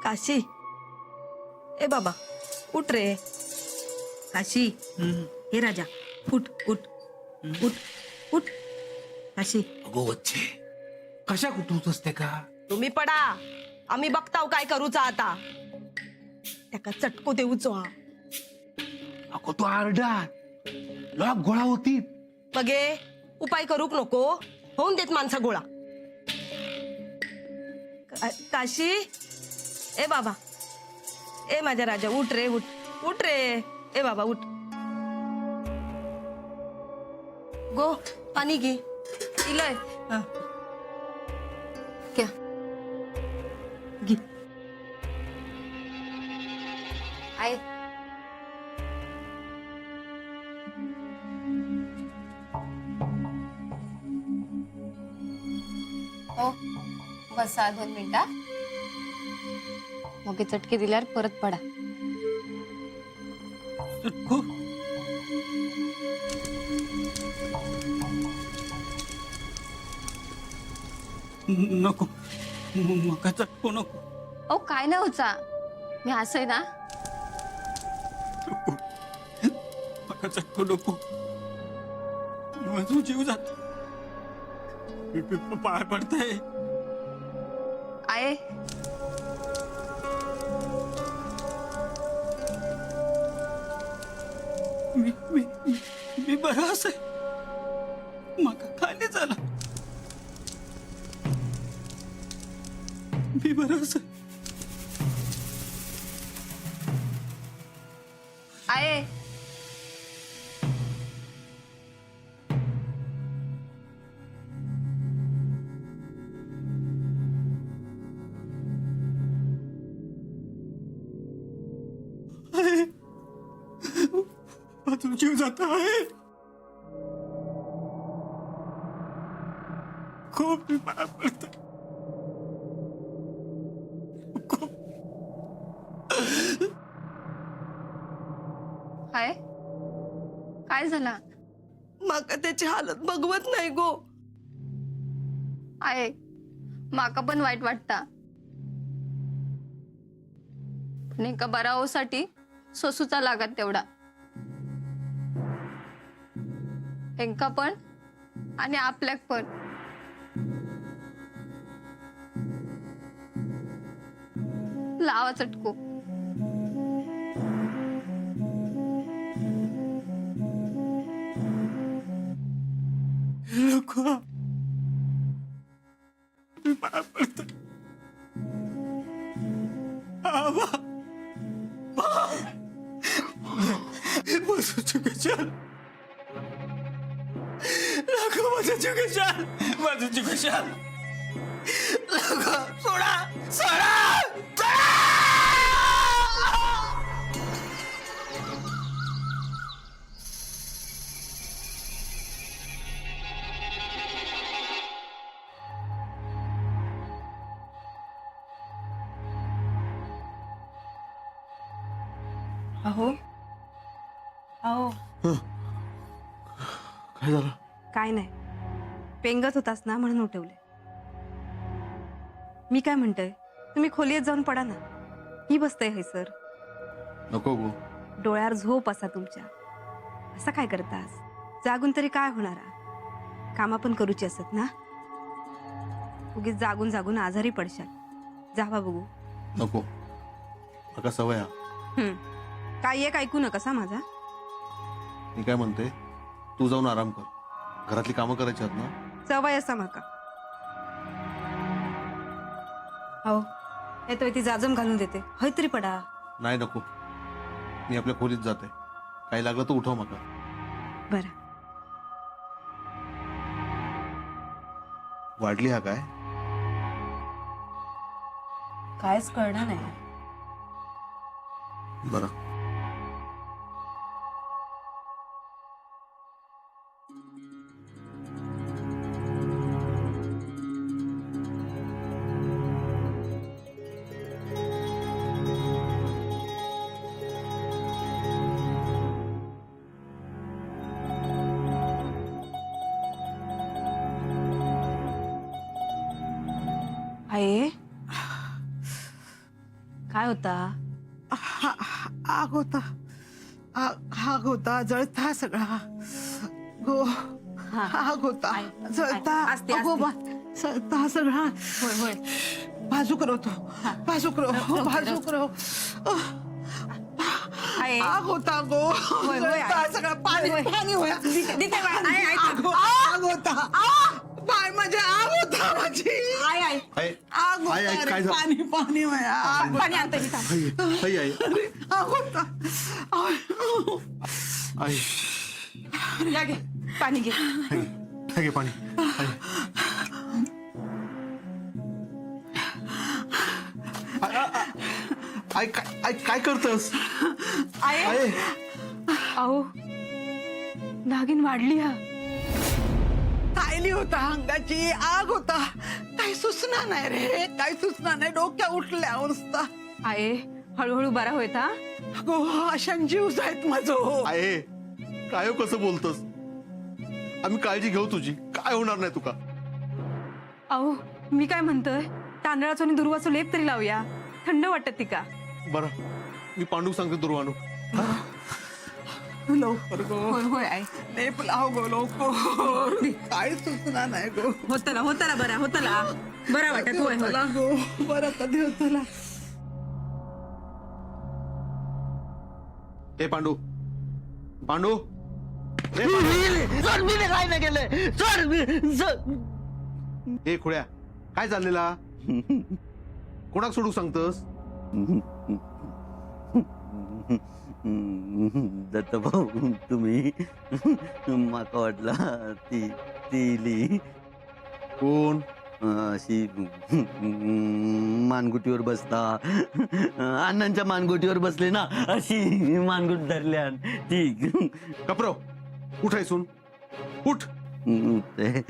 काशी, ए बाबा उठ रे. काशी, हे राजा उठ उठ उठ उठ. काशी, अगो वच्छे कशा कुठूच असते का? तुम्ही पडा, आम्ही बघताव काय करूचा आता. त्याका चटको देऊचो हा. अगो तो आरडा लॉक गोळा होती. बघे उपाय करूक नको, होऊन देत माणसा गोळा. काशी, ए बाबा, ए माझ्या राजा उठ रे उठ उठ रे. ए बाबा उठ. गो पाणी घे. इलय क्या घे. आए हो बसा 2 मिनिटात. मग चटके दिल्यावर परत पडा. नको मका चटको नको. ओ काय नाही होचा, मी असं आहे ना. मका चटको नको. माझा जीव जात. पाय पडताय. आए मी मी मी बरा असे. मका खाली झाला. मी बरा असे. आए माझा जीव जात आहे. खूप मी पाय पडतो. हाय काय झाला? माका त्याची हालत बघवत नाही गो. आए माका पण वाईट वाटता. पण एका बरावसाठी सोसूचा लागत तेवढा. एंका पण आणि आपल्याक पण. लावा चटको. नको. मी पाय पडतो. आवा माझा जीव कशाल. नको माझा जीव कशाल. माझा जीव कशाल. नको सोडा सोडा. अहो अहो काय झालं? काय नाही, पेंगत होतास ना म्हणून उठवले. मी काय म्हणतोय, तुम्ही खोलीत जाऊन पडा ना. ही बसतंय हे सर. नको गो. डोळ्यावर झोप असा तुमच्या. असं काय करतास? जागून तरी काय होणार? कामा पण करूची असत ना. उगीच जागून जागून आजारी पडशाल. जावा बघू. नको नका सवय हा. काय एक ऐकू नकासा माझा. मी काय म्हणते, तू जाऊन आराम कर. घरातली कामं करायची आहेत ना. सवय असा माका. हो येतोय ती जाजम घालून देते. हय तरी पडा. नाही नको, मी आपल्या खोलीत जाते. काही लागलं तर उठव माका. बरं वाढली हा काय? कायच कळणार नाही. बरं आहे काय होता? आग होता, आग होता, जळता सगळा गो. आग होता, जळता, असते, अगो बा, जळता सगळा. होय होय. बाजू करवतो, बाजू करव, बाजू करव. आहे. आग होता गो, होय, जळता आहे. सगळं, पाणी पाणी होया. दिते बाळा. आहे, आहे. आग होता, बाय माझी आग होता माझी. आहे, आहे. आई, आग आई, आई, होता काय रे, झालं? पाणी पाणी होया. आग पाणी आणते मी. आई, आई, आई, आग होता. आई, या घे पाणी घे. आई, घे पाणी. आई. आई, आई, काय करतस? आहे. आई, अहो नागिन वाढली हा. तायली होता अंगाची, आग होता. काही सुचना नाही रे, काही सुचना नाही. डोक्या उठल्या नुसता. आहे हळूहळू बरा होत हा. अगो अशान जीव जायत माझो. आहे काय हो, कसं बोलतस? आम्ही काळजी घेऊ तुझी, काय होणार नाही तुका. अहो मी काय म्हणतोय, तांदळाचं आणि दुर्वाचं लेप तरी लावूया, थंड वाटत ती का. बरं, मी पांडू सांगते दुर्वानू. लवकर गो, होय होय आहे. लेप लाव गो लवकर. काय सुचना नाही गो. होत ना बरा होत ना बरा वाटत. होय होय. चला गो, बरं कधी होतला. ए पांडू, पांडू, ए, सर मी काय नाही केलंय सर. ए खुळ्या, काय चाललेला? कोणाक सोडू सांगतस? दत्त भाऊ तुम्ही माका वाटला ती कोण? अशी मानगुटीवर बसता, अण्णांच्या मानगुटीवर बसले ना, अशी मानगुट धरल्यान ती. कपरो, उठायसून उठ, ते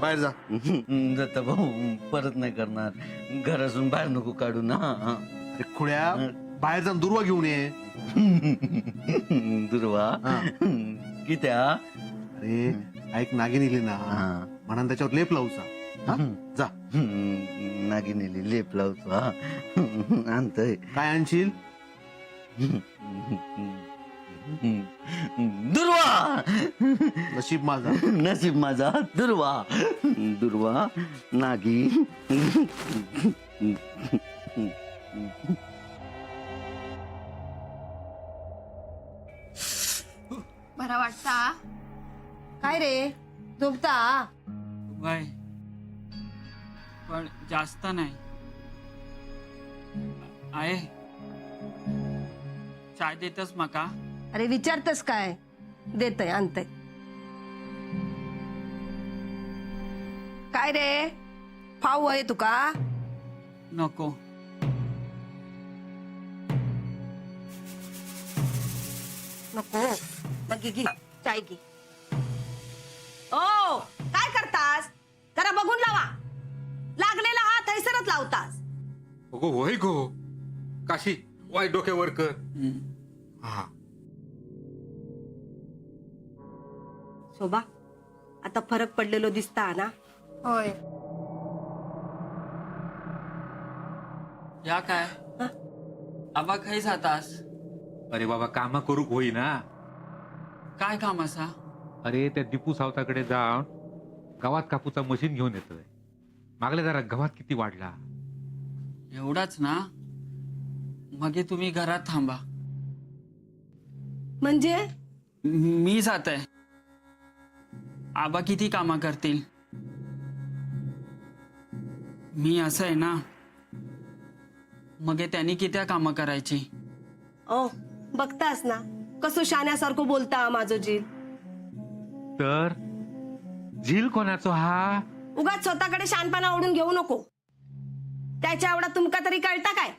बाहेर जा. दत्त भाऊ परत नाही करणार, घरातून बाहेर नको काढू ना. अरे खुळ्या, बाहेर जाऊन दुर्वा घेऊन ये. दुर्वा हा. कित्या? अरे ऐक, नागिन इली ना, हा. म्हणून त्याच्यावर लेप लावचा. हा? जा. नागिनेली लेप लावतो हा. आणतोय. काय आणशील? दुर्वा, नशीब माझा. नशीब माझा दुर्वा. दुर्वा नागी. बरा वाटता? काय रे झोपता? वय पण जास्त नाही आहे. चाय देतस माका? अरे विचारतस काय? देतय आणतय. काय रे फाऊ आहे तुका? नको. नको मग घे चाय घे. ओ काय करतास? जरा बघून लावा. लागलेला हात हैसरच लावतास. अगो होय गो, काशी वाय डोक्यावर कर. हा, शोभा, आता फरक पडलेलो दिसता ना? होय. या काय हा? आबा खाई जातास? अरे बाबा कामा करूक होई ना. काय काम असा? अरे त्या दीपू सावताकडे जाऊन गावात कापूचा मशीन घेऊन येतोय. मागल्या जरा गव्हात किती वाढला. एवढाच ना? मग हे तुम्ही घरात थांबा, म्हणजे मी जात आहे. आबा किती कामा करतील. मी असं आहे ना, मग हे त्यांनी किती कामं करायची. ओ बघतास ना कसं शाण्यासारखं बोलता माझं जील. तर झील कोणाचो हा? उगाच स्वतःकडे शानपणा ओढून घेऊ नको. त्याच्या एवढा तुमका तरी कळता काय?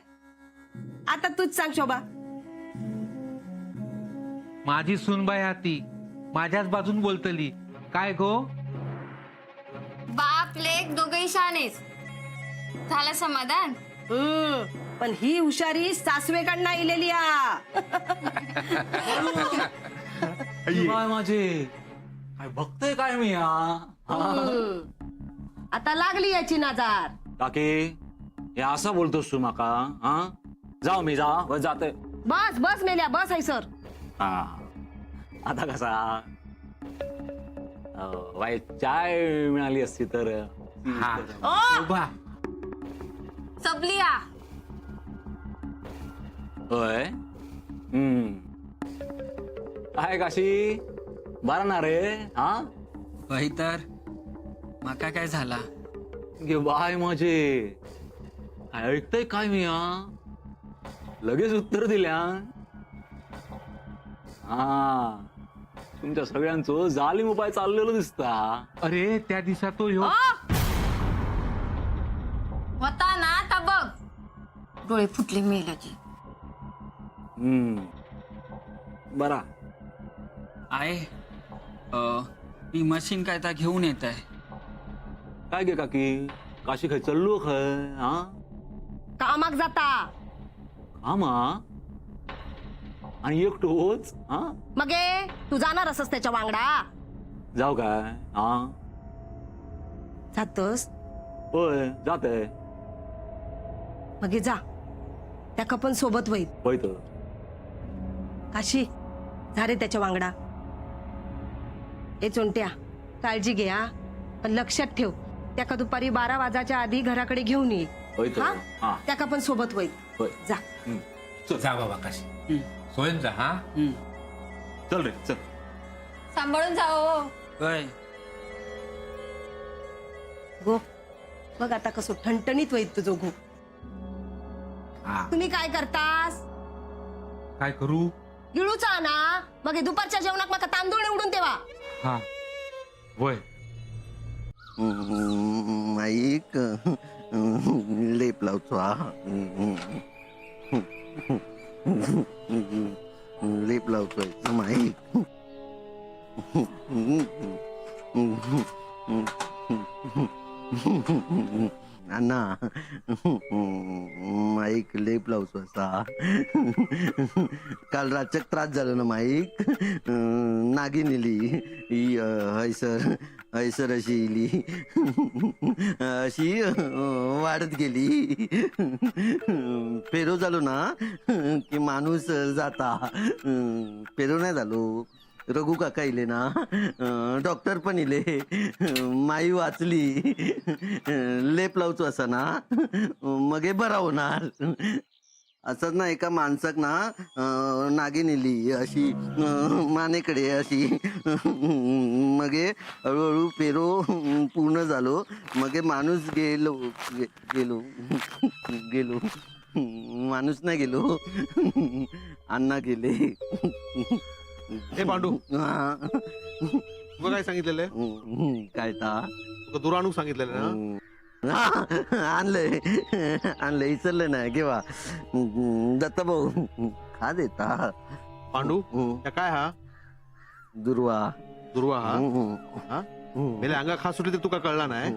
आता तूच सांग शोभा. माझी सुनबाई हाती माझ्याच बाजून बोलतली. काय गो? बाप लेक दोघही शानेच. झालं समाधान? पण ही हुशारी सासवेकडनं इलेली आ. काय माझे काय बघतोय काय मी हा? आता लागली याची नजार. काके हे असं बोलतोस तू माका? हा, जाऊ मी जाते. बस बस मेल्या बस आहे सर. हा, आता कसा वाईट चाय मिळाली असती तर. उभा. सबलिया होय. काय काशी बरा ना रे? हा, होय तर माका काय झाला? गे बाय माझे, काय ऐकतय काय मी? हा, लगेच उत्तर दिल्या. हा, तुमच्या सगळ्यांचं जालिम उपाय चाललेलं दिसता. अरे त्या दिवसात तो ह्यो होता ना आता बघ डोळे फुटले मेल्याची. बरा. आहे ती मशीन काय त्या घेऊन येत आहे. काय गे काकी, काशी खय चाललो खय? हा, कामाक जाता. कामा आणि एकटोच? हा, मगे तू जाणार असस त्याच्या वांगडा? जाऊ काय? हा, जातोस होय जाते. मगे जा, त्या पण सोबत होईल. होय तर. काशी जा रे त्याच्या वांगडा. ए चोंट्या, काळजी घे हा, पण लक्षात ठेव त्याका दुपारी 12 वाजाच्या आधी घराकडे घेऊन ये. होय तर. हा? हा, त्याका पण सोबत होईल. होय. जा. जा बाबा काशी सोयन जा. हा चल रे चल. सांभाळून जाओ. होय. गो बघ आता कसं ठणठणीत होईल तुझं गो. हा. तुम्ही काय करतास? काय करू? गिळूचा ना मग हे दुपारच्या जेवणात मका तांदूळ निवडून ठेवा. हा वय. माईक लेप लावतो. लेप लावतोय माईक. अण्णा माईक लेप लावतो असा. काल रातच्याक त्रास झाला ना माईक. नागिन इली हैसर अशी इली अशी वाढत गेली. पेरो झालो ना की माणूस जाता. पेरो नाही झालो. रघु काका इले ना, डॉक्टर पण इले. माई वाचली. लेप लावतो असा ना मग हे बरा होणार. असंच ना एका माणसाक ना नागिन इली अशी मानेकडे अशी. मग हळूहळू पेरो पूर्ण झालो. मग माणूस गेलो गेलो माणूस नाही गेलो. अण्णा गेले. हे पांडू तुला काय सांगितलेलं आहे? काय ता तुला दूर आणून सांगितलेलं ना? आणलंय विसरलं ना केव्हा. दत्ता भाऊ खा देता. पांडू त्या काय हा दुर्वा दुर्वा हा मेल्या अंगा खास सुटली तर तुका कळला नाही?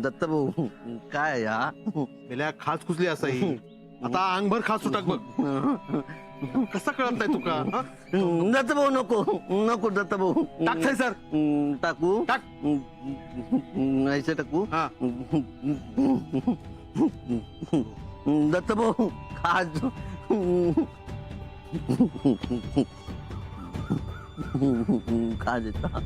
दत्ता भाऊ काय या मेल्या खास कुसली असाही आता अंगभर खास सुटाक बघ. कसं कळत नाही तुका? हा? दत्ता भाऊ नको नको दत्ता भाऊ टाकताय सर. टाकू टाक. ऐसे टाकू. हा दत्ता भाऊ खा. खा देता.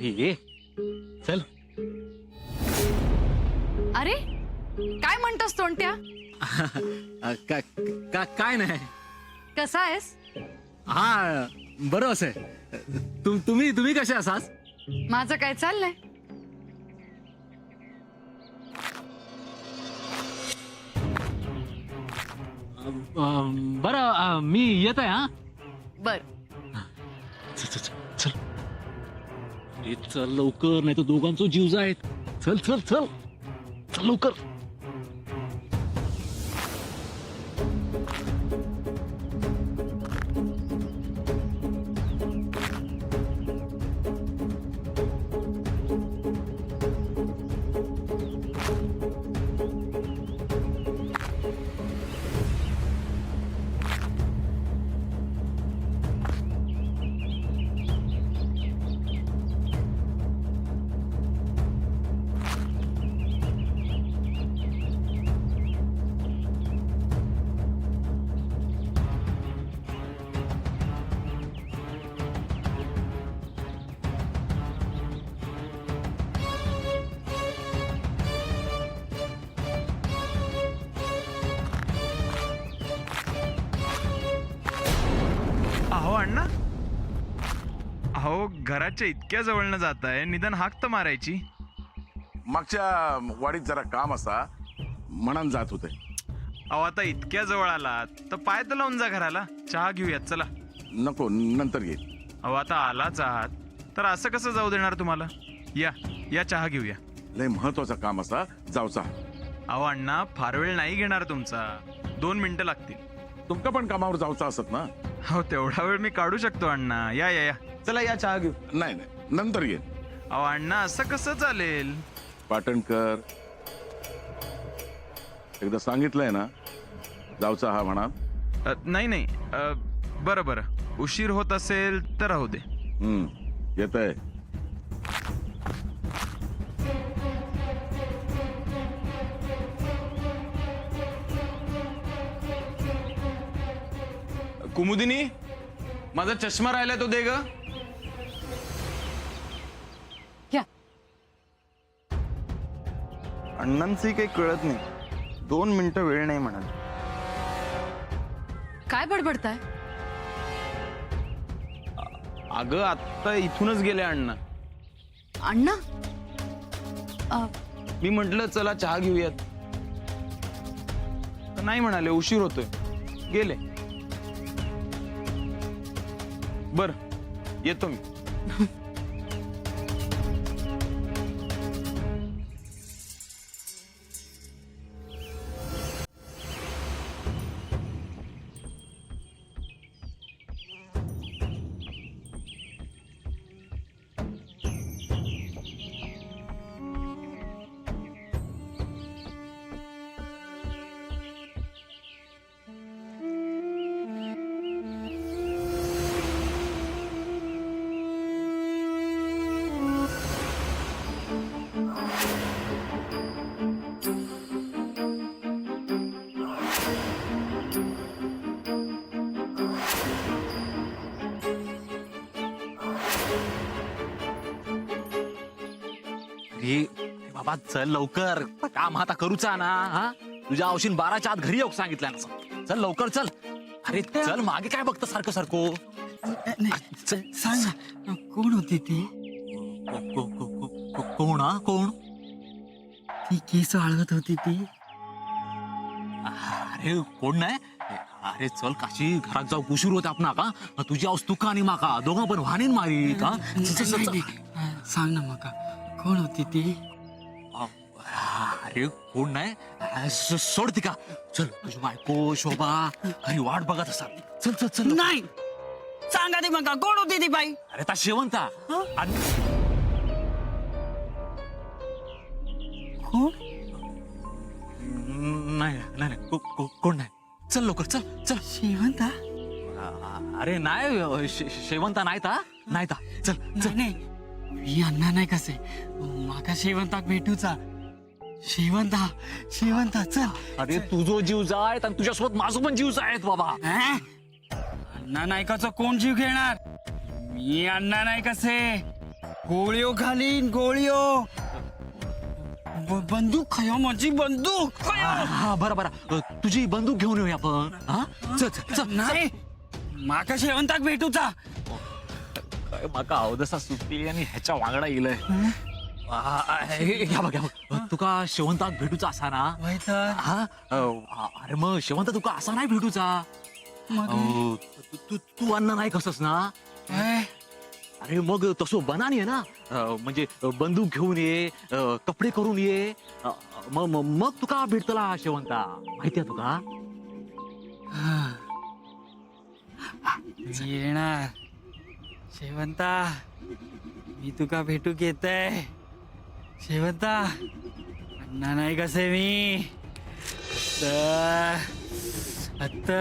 ये चल. अरे काय म्हणतोस तोंट्या? काय नाही. कसा आहेस? हा बरं असं. तुम्ही कसे असाच? माझं काय चाललंय? बरं मी येत आहे. हा बर चल अरे चल लवकर, नाही तर दोघांचो जीव जायत. चल चल चल चल लवकर. अहो अण्णा, अहो घराच्या इतक्या जवळनं जात आहे, निदान हाक तर मारायची. मागच्या वाडीत जरा काम असा म्हणून जात होते. अहो आता इतक्या जवळ आलात तर पाय तर लावून जा घराला, चहा घेऊयात चला. नको, नंतर घे. अहो आता आलाच आहात तर असं कसं जाऊ देणार तुम्हाला. या या चहा घेऊया. लय महत्वाचं काम असा जाऊचा. अहो अण्णा, फार वेळ नाही घेणार तुमचा, 2 मिनिटं लागतील. तुमका पण कामावर जाऊचा असत ना. हो तेवढा वेळ मी काढू शकतो अण्णा. या या या चला या चहा घेऊ. नाही नाही, नंतर घे. अहो अण्णा असं कसं चालेल. पाटणकर, एकदा सांगितलंय ना जाऊचा हा म्हणा. नाही नाही, बरं बरं, उशीर होत असेल तर राहू दे. येत आहे. कुमुदिनी, माझा चष्मा राहिला तो दे ग. अण्णांचंही काही कळत नाही, 2 मिनिटं वेळ नाही म्हणाल. काय बडबडताय? अगं आत्ता इथूनच गेले अण्णा. अण्णा मी म्हंटल चला चहा घेऊयात, तर नाही म्हणाले, उशीर होतोय, गेले. बर येतो मी. बाबा चल लवकर, काम आता करूचा ना. हा तुझ्या औषध 12च्या आत घरी येऊ सांगितलं ना. चल लवकर चल. अरे चल, मागे काय बघतं सारखं सारखं. सांग ना, कोण होती ती? कोण हा कोण? ती केस आळवत होती ती. अरे कोण नाही. अरे चल काशी, घरात जाऊ, उशीर होते आपण का. तुझी आऊस तुका आणि माका दोघं पण वाहनीन मारी का. सांग ना मका, कोण होती ती? अरे कोण नाही, सोड ती का. चल, तुझी बायको शोभा घरी वाट बघत असा. चल चल चल. नाही, सांगा ते मका, कोण होती ती बाई? अरे ता शेवंता. नाही नाही नाही, कोण नाही. चल लवकर चल चल. शेवंता? अरे नाही, शेवंता नाही ता, नाही ता. चल चल. नाही, मी अण्णा नाही कसे, माका शेवंताक भेटूचा. शेवंता शेवंता चल. अरे तुझो जीव जायत आणि तुझ्यासोबत माझं पण जीव जायत बाबा. अण्णा नायकाचा कोण जीव घेणार? मी अण्णा नाही कसे, गोळीओ घालीन गोळीओ. बंदूक खयो, माझी बंदूक. हा बरं बरं, तुझी बंदूक घेऊन येऊया आपण. हा चल चल चल. नाही, माका शेवंताक भेटूचा. काय माका अवदसा सुटली आणि ह्याच्या वांगडा येईल. घ्या बघ घ्या बघ, तुका शेवंताक भेटूचा असा ना. हा अरे मग शेवंत तुका असा नाही भेटूचा. तू अन्न नाही कसस ना. अरे मग तसं बनान ये ना, म्हणजे बंदूक घेऊन ये, कपडे करून ये, मग तुका भेटतला शेवंता, माहितीये तुका? मी येणार शेवंता, मी तुका भेटूक येतय शेवंता. अण्णा नाही कसे मी आता